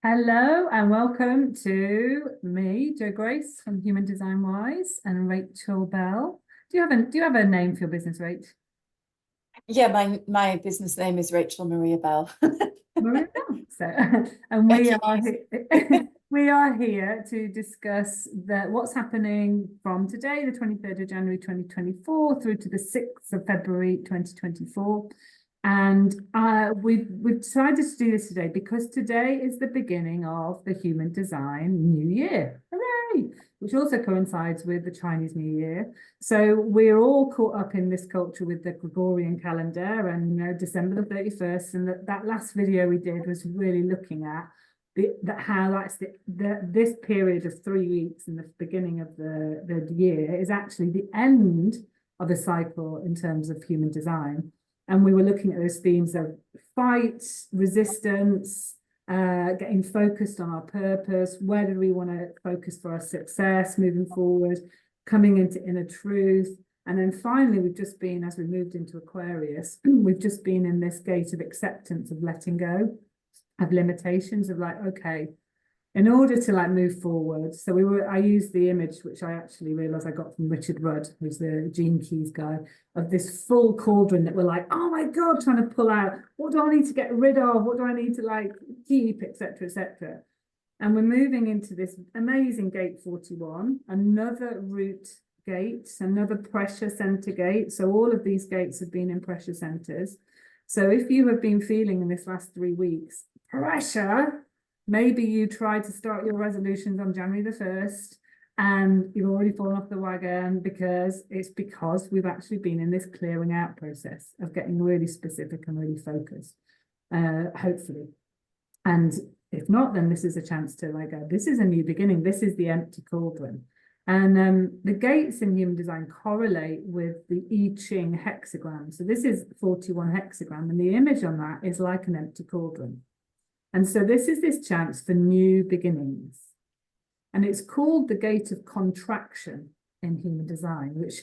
Hello and welcome to me, Jo Grace from Human Design Wise, and Rachel Bell. Do you have a name for your business, Rach? Yeah, my business name is Rachel Maria Bell. Maria Bell. So, and Thank we are here to discuss what's happening from today, the 23rd of January 2024, through to the 6th of February 2024. And we've decided to do this today because today is the beginning of the Human Design New Year. Hooray! Which also coincides with the Chinese New Year. So we're all caught up in this culture with the Gregorian calendar and December the 31st. And that last video we did was really looking at how that's this period of 3 weeks in the beginning of the year is actually the end of a cycle in terms of human design. And we were looking at those themes of fight, resistance, getting focused on our purpose. Where do we want to focus for our success moving forward? Coming into inner truth. And then finally, we've just been, as we moved into Aquarius, we've just been in this gate of acceptance, of letting go, of limitations, of like, okay, in order to like move forward. So I used the image, which I actually realized I got from Richard Rudd, who's the Gene Keys guy, of this full cauldron that we're like, oh my God, trying to pull out. What do I need to get rid of? What do I need to like keep, etc., etc. And we're moving into this amazing gate 41, another root gate, another pressure center gate. So all of these gates have been in pressure centers. So if you have been feeling in this last 3 weeks, pressure, maybe you tried to start your resolutions on January the 1st and you've already fallen off the wagon because we've actually been in this clearing out process of getting really specific and really focused, hopefully. And if not, then this is a chance to like go, this is a new beginning. This is the empty cauldron. And the gates in human design correlate with the I Ching hexagram. So this is 41 hexagram, and the image on that is like an empty cauldron. And so this is this chance for new beginnings. And it's called the gate of contraction in human design, which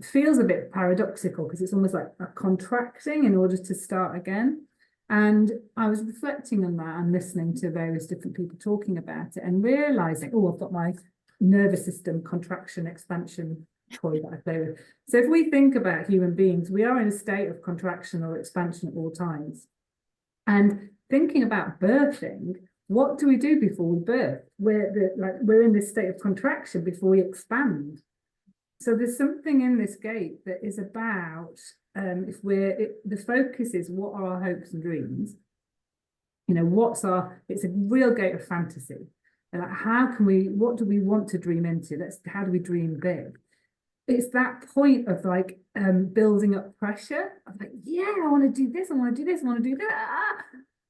feels a bit paradoxical because it's almost like a contracting in order to start again. And I was reflecting on that and listening to various different people talking about it and realizing, oh, I've got my nervous system contraction expansion toy that I play with. So if we think about human beings, we are in a state of contraction or expansion at all times. And thinking about birthing, what do we do before we birth? We're in this state of contraction before we expand. So there's something in this gate that is about the focus is what are our hopes and dreams? It's a real gate of fantasy. And like, what do we want to dream into? How do we dream big? It's that point of like building up pressure of like, yeah, I want to do this, I want to do this, I want to do that.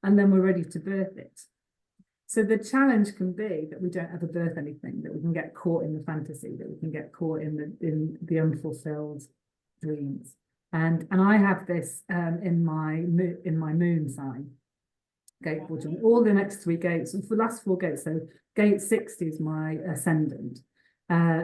And then we're ready to birth it. So the challenge can be that we don't ever birth anything, that we can get caught in the fantasy, that we can get caught in the unfulfilled dreams. And I have this in my moon sign, gate 14, all the next 3 gates, and for the last 4 gates. So gate 60 is my ascendant.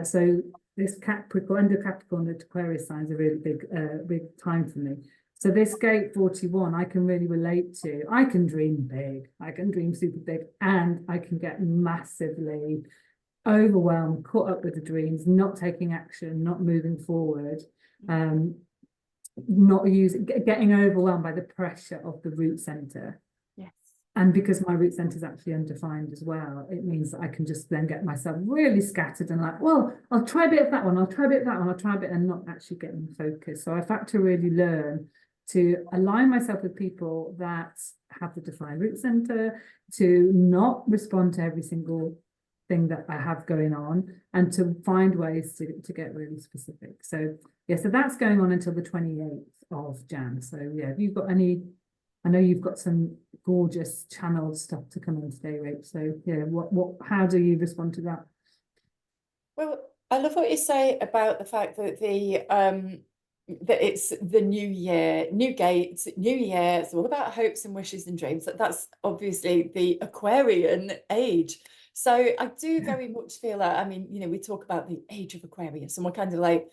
So this Capricorn, under Capricorn, the Aquarius sign is a really big time for me. So this gate 41, I can really relate to. I can dream big, I can dream super big, and I can get massively overwhelmed, caught up with the dreams, not taking action, not moving forward, getting overwhelmed by the pressure of the root center. Yes. And because my root center is actually undefined as well, it means that I can just then get myself really scattered and like, well, I'll try a bit of that one, I'll try a bit of that one, I'll try a bit, and not actually getting focused. So I've had to really learn to align myself with people that have the defined root center, to not respond to every single thing that I have going on, and to find ways to get really specific. So yeah, so that's going on until the 28th of Jan. So yeah, have you got any? I know you've got some gorgeous channeled stuff to come in today, Rach. So yeah, how do you respond to that? Well, I love what you say about the fact that that it's the new year, new gates, new year. It's all about hopes and wishes and dreams. That's obviously the Aquarian age. So I do very much feel that, I mean, we talk about the age of Aquarius and we're kind of like,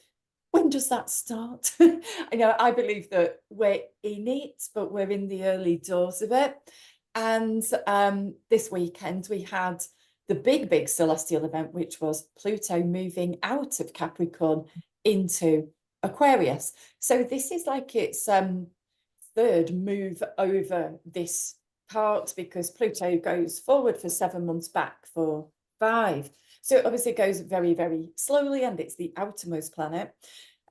when does that start? I believe that we're in it, but we're in the early doors of it. And this weekend we had the big celestial event, which was Pluto moving out of Capricorn into Aquarius. So this is like its third move over this part, because Pluto goes forward for 7 months, back for 5. So it obviously goes very slowly, and it's the outermost planet.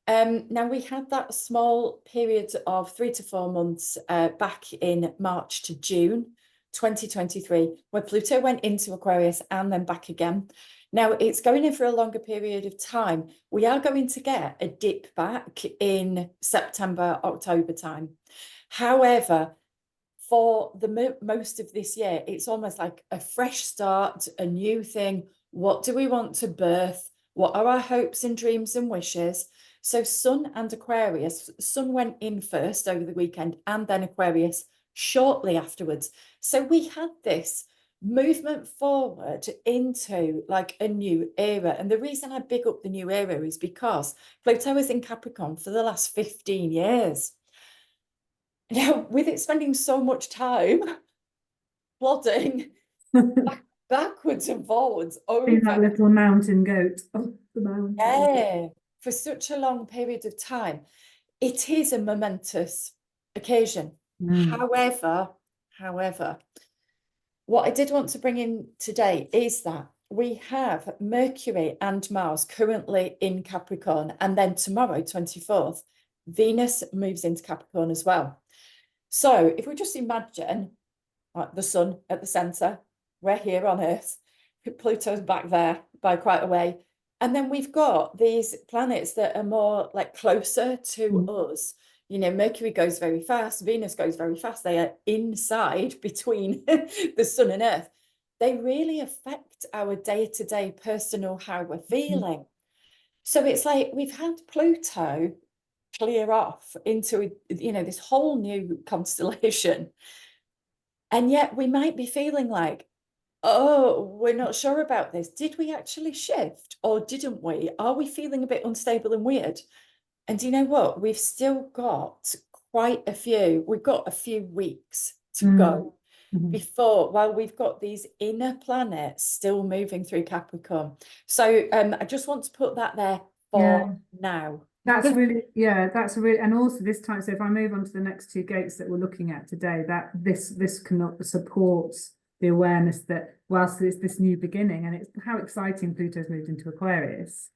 Now we had that small period of 3 to 4 months back in March to June 2023, where Pluto went into Aquarius and then back again. Now it's going in for a longer period of time. We are going to get a dip back in September, October time. However, for the most of this year, it's almost like a fresh start, a new thing. What do we want to birth? What are our hopes and dreams and wishes? So Sun and Aquarius, Sun went in first over the weekend, and then Aquarius shortly afterwards. So we had this movement forward into like a new era. And the reason I big up the new era is because Pluto is in Capricorn for the last 15 years. Now, with it spending so much time plodding backwards and forwards over that little mountain goat of the mountain. Yeah, for such a long period of time, it is a momentous occasion. However, what I did want to bring in today is that we have Mercury and Mars currently in Capricorn, and then tomorrow, 24th, Venus moves into Capricorn as well. So if we just imagine the sun at the center, we're here on Earth, Pluto's back there by quite a way. And then we've got these planets that are more like closer to us. You know, Mercury goes very fast, Venus goes very fast. They are inside between the sun and Earth. They really affect our day-to-day personal how we're feeling. So it's like we've had Pluto clear off into, you know, this whole new constellation. And yet we might be feeling like, oh, we're not sure about this. Did we actually shift or didn't we? Are we feeling a bit unstable and weird? And do you know what? We've still got quite a few. We've got a few weeks to go before, while we've got these inner planets still moving through Capricorn. So I just want to put that there for now. That's really, that's a really, and also this time, so if I move on to the next two gates that we're looking at today, that this cannot support the awareness that whilst it's this new beginning, and it's how exciting Pluto's moved into Aquarius.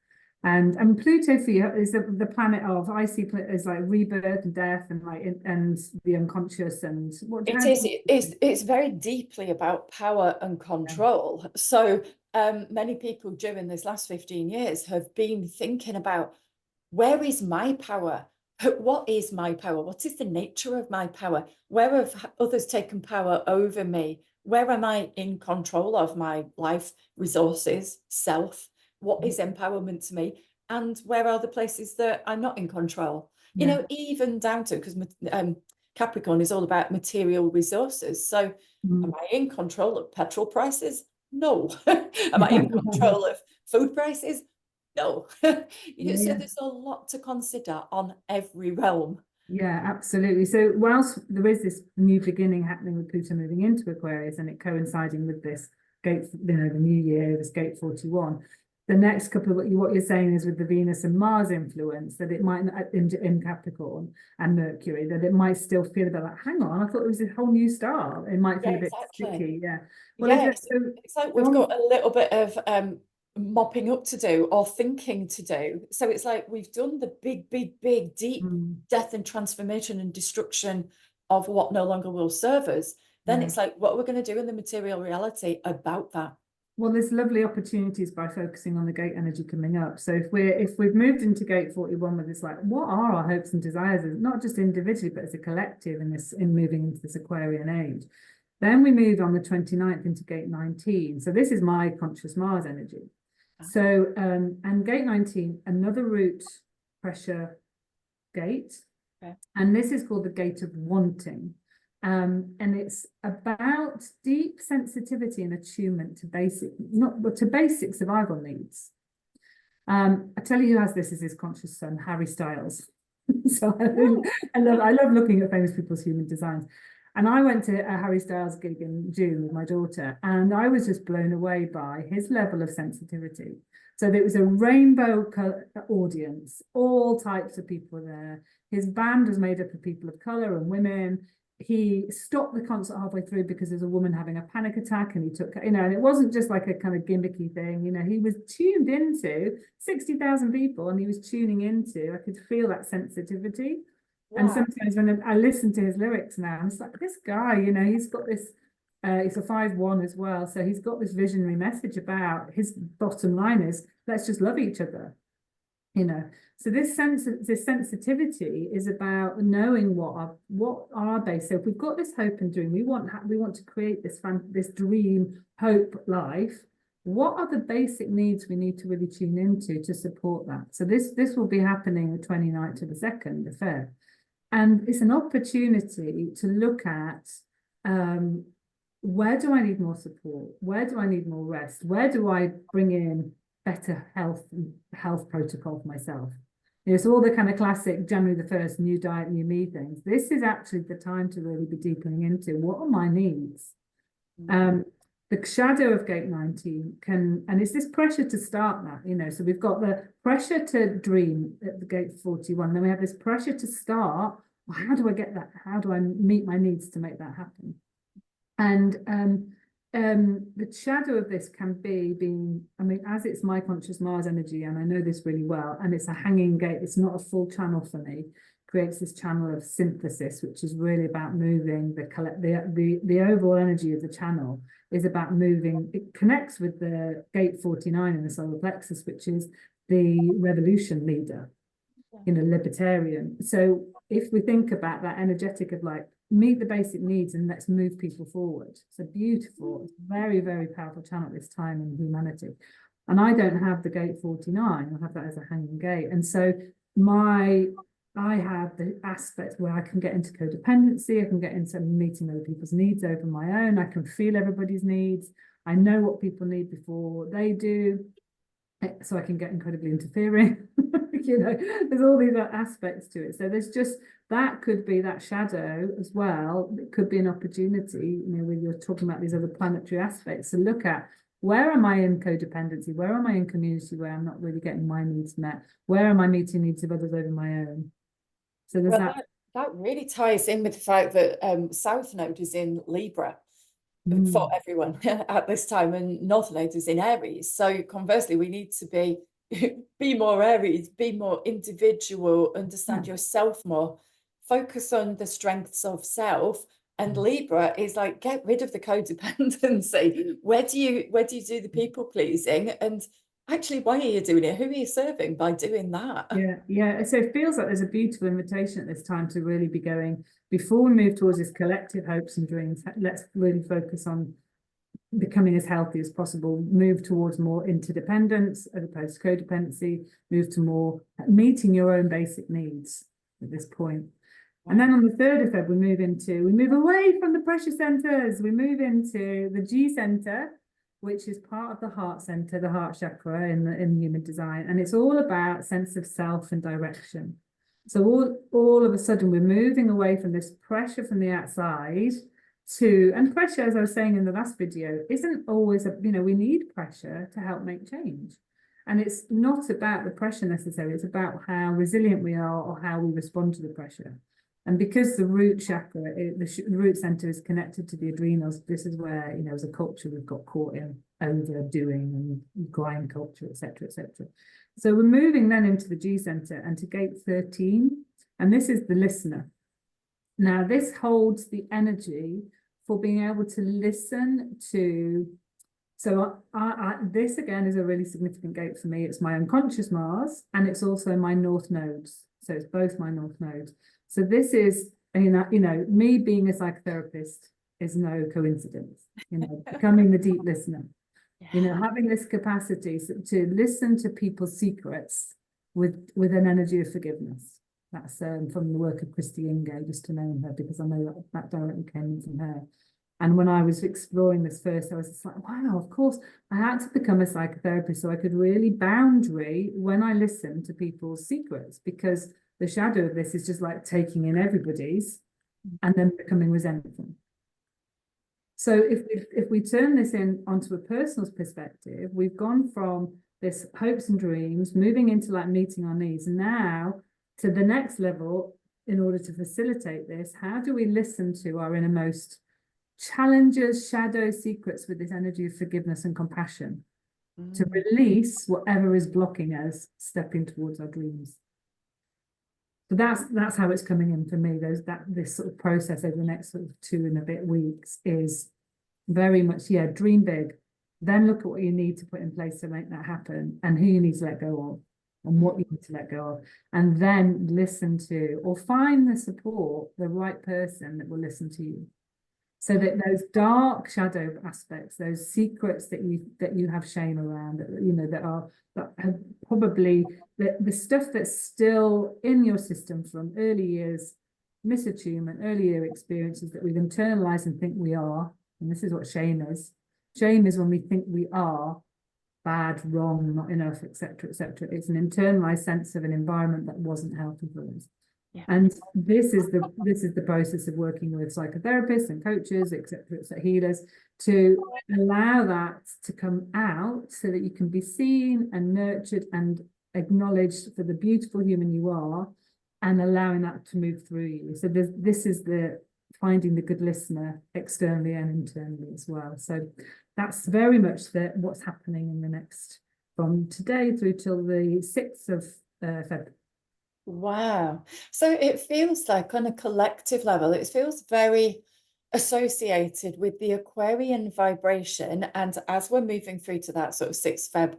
And Pluto for you is the planet of, I see as like rebirth and death and like and the unconscious, and what it's very deeply about power and control. So many people during this last 15 years have been thinking about, where is my power? What is my power? What is the nature of my power? Where have others taken power over me? Where am I in control of my life, resources, self? What is empowerment to me? And where are the places that I'm not in control? You know, even down to, because Capricorn is all about material resources. So am I in control of petrol prices? No. Am I in control of food prices? No. So there's a lot to consider on every realm. Yeah, absolutely. So whilst there is this new beginning happening with Pluto moving into Aquarius and it coinciding with this gate, you know, the new year, this gate 41, the next couple of what you're saying is with the Venus and Mars influence, that it might in Capricorn and Mercury, that it might still feel a bit like, hang on, I thought it was a whole new start. It might feel a bit sticky. Well, it's like we've got a little bit of mopping up to do or thinking to do. So it's like we've done the big deep death and transformation and destruction of what no longer will serve us. Then it's like, what we're going to do in the material reality about that. Well, there's lovely opportunities by focusing on the gate energy coming up. So if we've moved into gate 41 with this, like, what are our hopes and desires, not just individually but as a collective in moving into this Aquarian age. Then we move on the 29th into gate 19. So this is my conscious Mars energy. So and gate 19, another root pressure gate, and this is called the gate of wanting. And it's about deep sensitivity and attunement to basic survival needs. I tell you who has this as his conscious son, Harry Styles. So I love looking at famous people's human designs. And I went to a Harry Styles gig in June with my daughter, and I was just blown away by his level of sensitivity. So there was a rainbow audience, all types of people there. His band was made up of people of color and women. He stopped the concert halfway through because there's a woman having a panic attack, and he took, and it wasn't just like a kind of gimmicky thing, he was tuned into 60,000 people, and he was tuning into, I could feel that sensitivity. Wow. And sometimes when I listen to his lyrics now, I'm just like, this guy, he's got this, he's a 5'1" as well. So he's got this visionary message about his bottom line is, let's just love each other. So this sensitivity is about knowing what our base. So if we've got this hope and dream, we want to create this dream hope life. What are the basic needs we need to really tune into to support that? So this will be happening the 29th to the 2nd, the fair, and it's an opportunity to look at where do I need more support? Where do I need more rest? Where do I bring in better health protocol for myself? So all the kind of classic January the 1st, new diet, new me things. This is actually the time to really be deepening into what are my needs. The shadow of gate 19 and it's this pressure to start that, so we've got the pressure to dream at the gate 41. Then we have this pressure to start. Well, how do I get that? How do I meet my needs to make that happen? And the shadow of this can be as it's my conscious Mars energy, and I know this really well, and it's a hanging gate, it's not a full channel for me, creates this channel of synthesis, which is really about moving the overall energy of the channel is about moving. It connects with the gate 49 in the solar plexus, which is the revolution leader, libertarian. So if we think about that energetic of like, meet the basic needs and let's move people forward. It's a beautiful, it's a very, very powerful channel at this time in humanity. And I don't have the gate 49, I have that as a hanging gate. And so I have the aspect where I can get into codependency, I can get into meeting other people's needs over my own, I can feel everybody's needs, I know what people need before they do, so I can get incredibly interfering. There's all these aspects to it. So there's just, that could be that shadow as well. It could be an opportunity, when you're talking about these other planetary aspects, to look at where am I in codependency? Where am I in community where I'm not really getting my needs met? Where am I meeting needs of others over my own? So there's that really ties in with the fact that South Node is in Libra for everyone at this time, and North Node is in Aries. So conversely, we need to be more Aries, be more individual, understand yourself more, focus on the strengths of self. And Libra is like, get rid of the codependency. Where do you do the people pleasing? And actually, why are you doing it? Who are you serving by doing that? Yeah. So it feels like there's a beautiful invitation at this time to really be going, before we move towards this collective hopes and dreams, let's really focus on becoming as healthy as possible, move towards more interdependence as opposed to codependency, move to more meeting your own basic needs at this point. And then on the 3rd of February, we move away from the pressure centers, we move into the G center, which is part of the heart center, the heart chakra in human design. And it's all about sense of self and direction. So all of a sudden, we're moving away from this pressure from the outside and pressure, as I was saying in the last video, isn't always, we need pressure to help make change. And it's not about the pressure necessarily, it's about how resilient we are or how we respond to the pressure. And because the root chakra, the root center is connected to the adrenals, this is where, as a culture, we've got caught in overdoing and grind culture, etc., etc. So we're moving then into the G center and to gate 13, and this is the listener. Now, this holds the energy for being able to listen to. So this again is a really significant gate for me. It's my unconscious Mars, and it's also my North nodes. So it's both my North nodes. So this is, me being a psychotherapist is no coincidence. Becoming the deep listener. Having this capacity to listen to people's secrets with an energy of forgiveness. That's from the work of Christy Ingo, just to name her, because I know that directly came from her. And when I was exploring this first, I was just like, wow, of course, I had to become a psychotherapist so I could really boundary when I listen to people's secrets, because the shadow of this is just like taking in everybody's and then becoming resentful. So if we turn this in onto a personal perspective, we've gone from this hopes and dreams, moving into like meeting our needs, and now to the next level. In order to facilitate this, how do we listen to our innermost challenges, shadows, secrets with this energy of forgiveness and compassion to release whatever is blocking us stepping towards our dreams? So that's how it's coming in for me. This sort of process over the next sort of 2 and a bit weeks is very much, yeah, dream big, then look at what you need to put in place to make that happen, and who you need to let go of, and what you need to let go of, and then listen to or find the support, the right person that will listen to you. So that those dark shadow aspects, those secrets that you have shame around, that have probably the stuff that's still in your system from early years misattunement, early year experiences that we've internalized and think we are. And this is what shame is. Shame is when we think we are bad, wrong, not enough, etc., etc. It's an internalized sense of an environment that wasn't healthy for us. Yeah. And this is the process of working with psychotherapists and coaches, etc., healers, to allow that to come out so that you can be seen and nurtured and acknowledged for the beautiful human you are, and allowing that to move through you. So this is the finding the good listener externally and internally as well. So that's very much what's happening in the next, from today through till the 6th of February. Wow. So it feels like on a collective level, it feels very associated with the Aquarian vibration. And as we're moving through to that sort of 6th Feb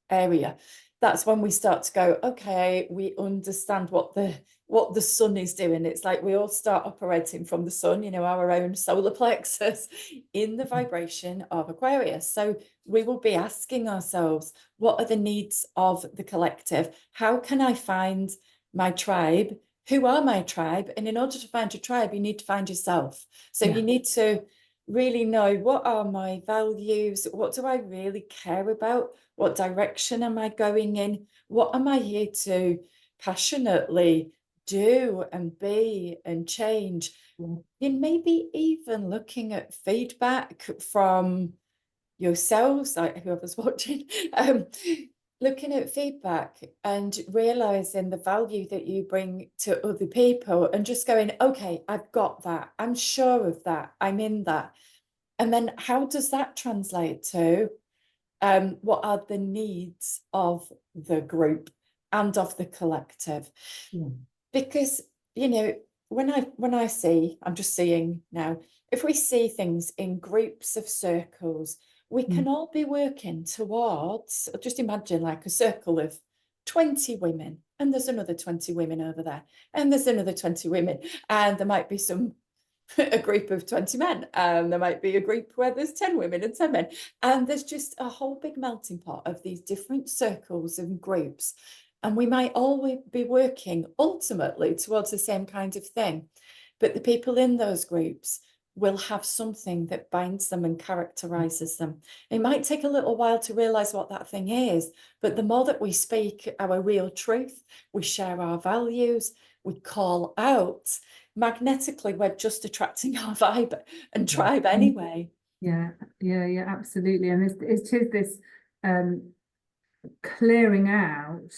area, that's when we start to go, okay, we understand what the sun is doing. It's like we all start operating from the sun, our own solar plexus in the vibration of Aquarius. So we will be asking ourselves, what are the needs of the collective? How can I find my tribe? Who are my tribe? And in order to find your tribe, you need to find yourself. So you need to really know, what are my values? What do I really care about? What direction am I going in? What am I here to passionately do and be and change? And maybe even looking at feedback from yourselves, like whoever's watching, looking at feedback and realizing the value that you bring to other people, and just going, okay, I've got that, I'm sure of that, I'm in that. And then how does that translate to what are the needs of the group and of the collective? Because when I see, I'm just seeing now, if we see things in groups of circles, we can all be working towards, just imagine like a circle of 20 women, and there's another 20 women over there, and there's another 20 women, and there might be a group of 20 men, and there might be a group where there's 10 women and 10 men, and there's just a whole big melting pot of these different circles and groups, and we might all be working ultimately towards the same kind of thing, but the people in those groups will have something that binds them and characterizes them. It might take a little while to realize what that thing is, but the more that we speak our real truth, we share our values, we call out, magnetically we're just attracting our vibe and tribe anyway. Yeah, absolutely. And it's this clearing out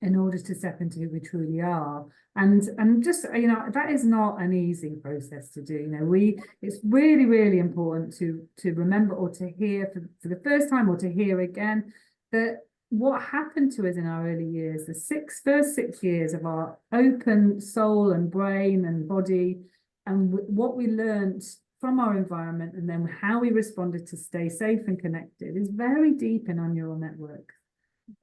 in order to step into who we truly are. And just, that is not an easy process to do. It's really, really important to remember, or to hear for the first time, or to hear again, that what happened to us in our early years, the first 6 years of our open soul and brain and body, and what we learned from our environment, and then how we responded to stay safe and connected, is very deep in our neural network.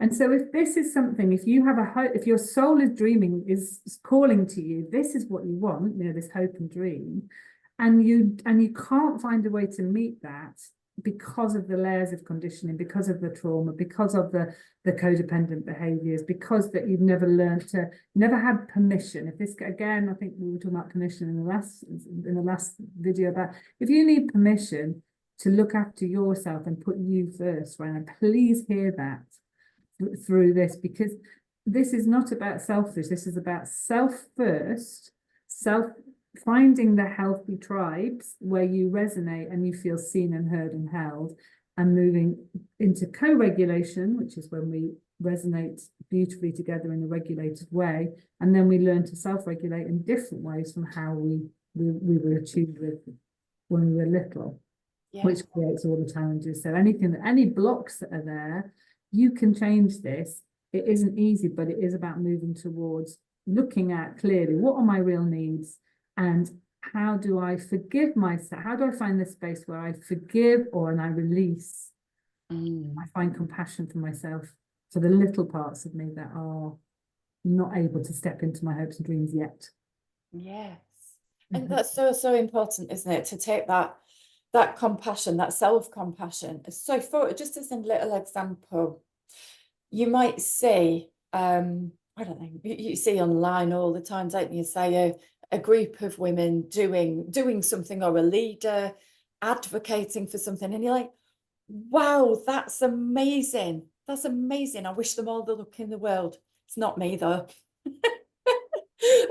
And so if this is something, if you have if your soul is dreaming, is calling to you, this is what you want, this hope and dream, and you can't find a way to meet that because of the layers of conditioning, because of the trauma, because of the codependent behaviors, because that you've never never had permission. If this, again, I think we were talking about permission in the last video, about if you need permission to look after yourself and put you first, right? And please hear that through this, because this is not about selfish. This is about self first, self finding the healthy tribes where you resonate and you feel seen and heard and held, and moving into co-regulation, which is when we resonate beautifully together in a regulated way, and then we learn to self-regulate in different ways from how we were attuned with when we were little, which creates all the challenges. So any blocks that are there, you can change this. It isn't easy, but it is about moving towards looking at clearly what are my real needs, and how do I forgive myself? How do I find this space where I forgive and I release? I find compassion for myself, for the little parts of me that are not able to step into my hopes and dreams yet. Yes. And that's so important, isn't it? To take that compassion, that self-compassion. So for just as a little example, you might see, I don't know, you see online all the time, don't you, say a group of women doing something, or a leader advocating for something, and you're like, wow, that's amazing. That's amazing. I wish them all the luck in the world. It's not me though.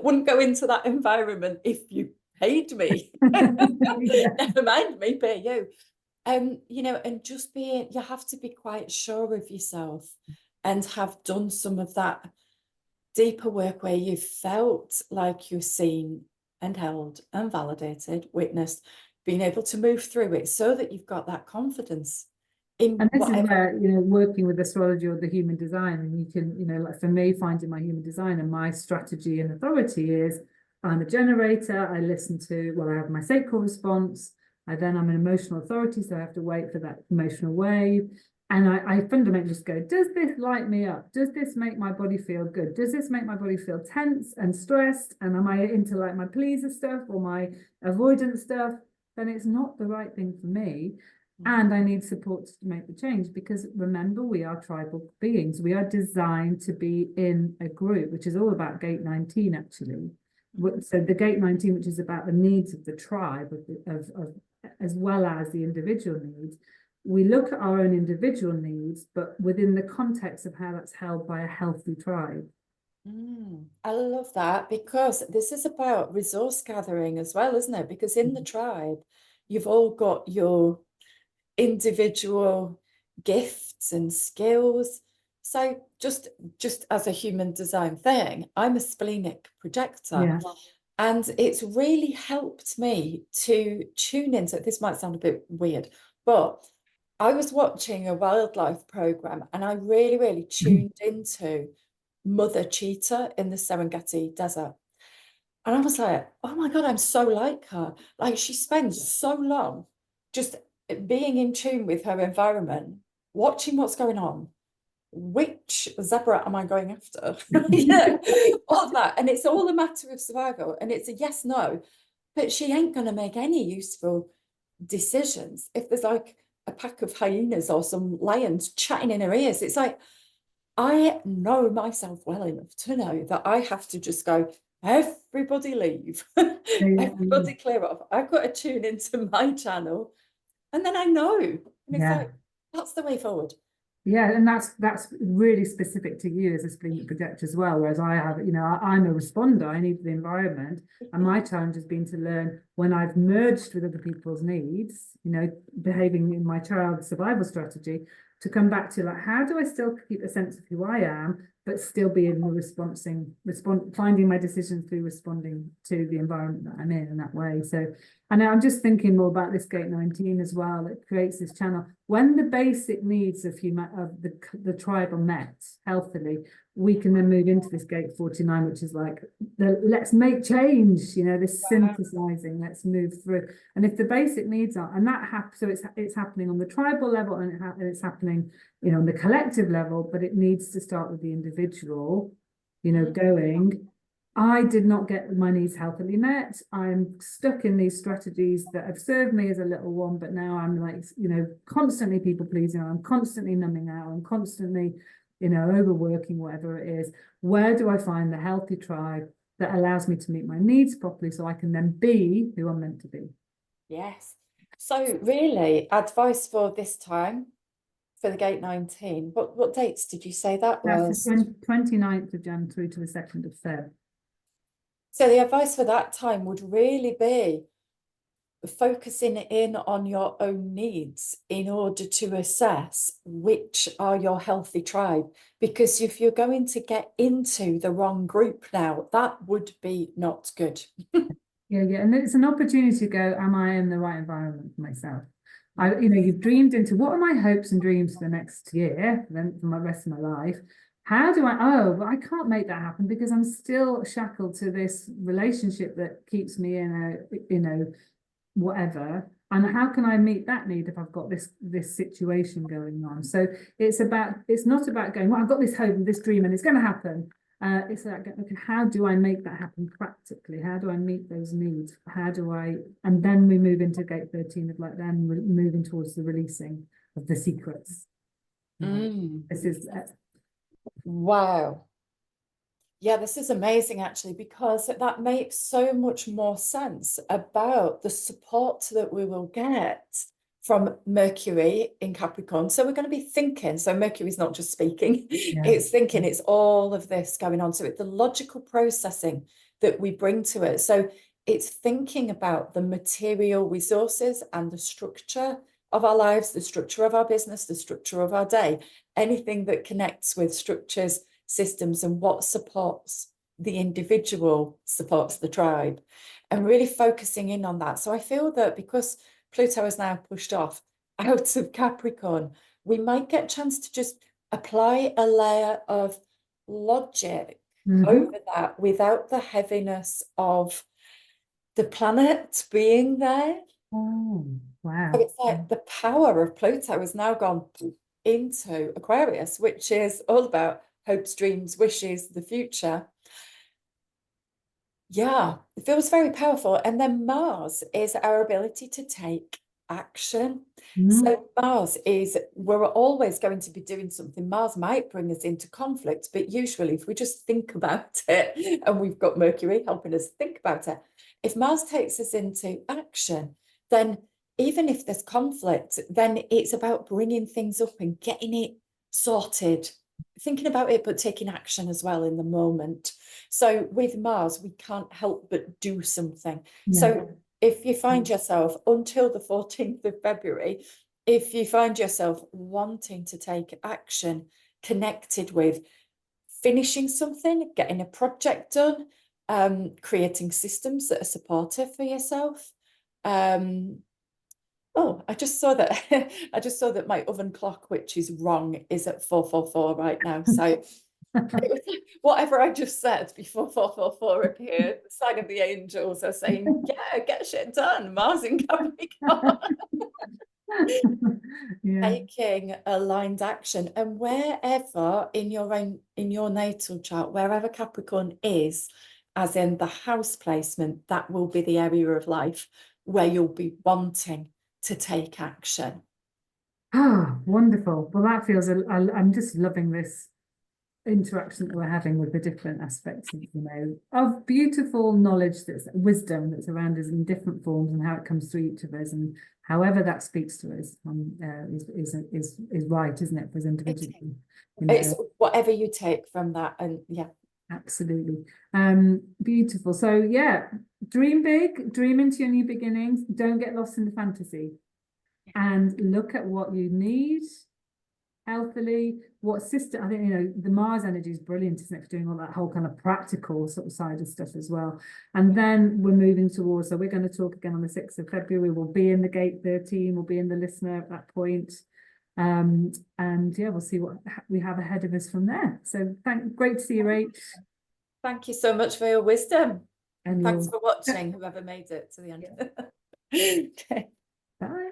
Wouldn't go into that environment if you paid me. Never mind me pay you. You know, and just you have to be quite sure of yourself and have done some of that deeper work where you felt like you're seen and held and validated, witnessed, being able to move through it so that you've got that confidence in And this whatever. is where, you know, working with astrology or the human design, and you can, you know, like for me, finding my human design and my strategy and authority is I'm a generator. I listen to, well, I have my sacral response. I'm an emotional authority, so I have to wait for that emotional wave. And I fundamentally just go, does this light me up? Does this make my body feel good? Does this make my body feel tense and stressed? And am I into like my pleaser stuff or my avoidance stuff? Then it's not the right thing for me. And I need support to make the change, because remember, we are tribal beings. We are designed to be in a group, which is all about gate 19, actually. So the gate 19, which is about the needs of the tribe, as well as the individual needs. We look at our own individual needs, but within the context of how that's held by a healthy tribe. I love that, because this is about resource gathering as well, isn't it? Because in the tribe, you've all got your individual gifts and skills. So just as a human design thing, I'm a splenic projector. And it's really helped me to tune into, this might sound a bit weird, but I was watching a wildlife program and I really tuned into Mother Cheetah in the Serengeti desert. And I was like, oh my God, I'm so like her. Like, she spends so long just being in tune with her environment, watching what's going on. Which zebra am I going after? Yeah, all that. And it's all a matter of survival. And it's a yes, no. But she ain't going to make any useful decisions if there's like a pack of hyenas or some lions chatting in her ears. It's like, I know myself well enough to know that I have to just go, everybody leave, everybody clear off. I've got to tune into my channel, and then I know. And it's like, that's the way forward. Yeah, and that's really specific to you as a splenic projector as well. Whereas I have, you know, I'm a responder. I need the environment, and my challenge has been to learn when I've merged with other people's needs, you know, behaving in my child's survival strategy, to come back to like, how do I still keep a sense of who I am, but still be in the finding my decisions through responding to the environment that I'm in that way. So, and I'm just thinking more about this gate 19 as well. It creates this channel when the basic needs of the tribe are met healthily. We can then move into this gate 49, which is like let's make change. You know, this synthesizing. Let's move through. And if the basic needs are, and that happens, so it's happening on the tribal level, and it's happening, you know, on the collective level. But it needs to start with the individual. You know, going, I did not get my needs healthily met. I'm stuck in these strategies that have served me as a little one, but now I'm like, you know, constantly people pleasing. I'm constantly numbing out. I'm constantly, you know, overworking, whatever it is. Where do I find the healthy tribe that allows me to meet my needs properly so I can then be who I'm meant to be? Yes. So really, advice for this time, for the gate 19, what dates did you say that was? That's the 29th of Jan through to the 2nd of Feb. So the advice for that time would really be focusing in on your own needs in order to assess which are your healthy tribe. Because if you're going to get into the wrong group now, that would be not good. Yeah, yeah. And it's an opportunity to go, am I in the right environment for myself? You've dreamed into what are my hopes and dreams for the next year, then for my rest of my life. How do I can't make that happen because I'm still shackled to this relationship that keeps me in whatever. And how can I meet that need if I've got this situation going on? So it's not about going, well, I've got this hope and this dream and it's going to happen. It's like, okay, how do I make that happen practically? How do I meet those needs? And then we move into gate 13 of like then moving towards the releasing of the secrets. This is wow. Yeah, this is amazing actually, because that makes so much more sense about the support that we will get from Mercury in Capricorn. So we're going to be thinking, so Mercury's not just speaking, it's thinking, it's all of this going on. So it's the logical processing that we bring to it. So it's thinking about the material resources and the structure of our lives, the structure of our business, the structure of our day, anything that connects with structures, systems, and what supports the individual supports the tribe, and really focusing in on that. So I feel that because Pluto is now pushed off out of Capricorn, we might get a chance to just apply a layer of logic over that without the heaviness of the planet being there. Oh, wow. So it's like the power of Pluto has now gone into Aquarius, which is all about hopes, dreams, wishes, the future. Yeah, it feels very powerful. And then Mars is our ability to take action. So Mars is, we're always going to be doing something. Mars might bring us into conflict, but usually if we just think about it, and we've got Mercury helping us think about it, if Mars takes us into action, then even if there's conflict, then it's about bringing things up and getting it sorted, thinking about it, but taking action as well in the moment. So with Mars, we can't help but do something. Yeah. So if you find yourself until the 14th of February, if you find yourself wanting to take action, connected with finishing something, getting a project done, creating systems that are supportive for yourself. Oh, I just saw that my oven clock, which is wrong, is at 4:44 right now. So whatever I just said before 4:44 appeared, the sign of the angels are saying, yeah, get shit done, Mars in Capricorn. Taking aligned action. And wherever in your natal chart, wherever Capricorn is, as in the house placement, that will be the area of life where you'll be wanting to take action. Ah, wonderful. Well, that feels, I'm just loving this interaction that we're having with the different aspects of beautiful knowledge, that's wisdom that's around us in different forms, and how it comes through each of us, and however that speaks to us is right, isn't it, for us individually? It's whatever you take from that, and yeah. Absolutely. Beautiful. So yeah, dream big, dream into your new beginnings. Don't get lost in the fantasy, and look at what you need healthily. What system? I think the Mars energy is brilliant, isn't it, for doing all that whole kind of practical sort of side of stuff as well. And then we're moving towards. So we're going to talk again on the 6th of February. We'll be in the gate 13. We'll be in the listener at that point. And yeah, we'll see what we have ahead of us from there. So great to see you, Rach. Thank you so much for your wisdom. And thanks for watching, whoever made it to the end. Okay. Bye.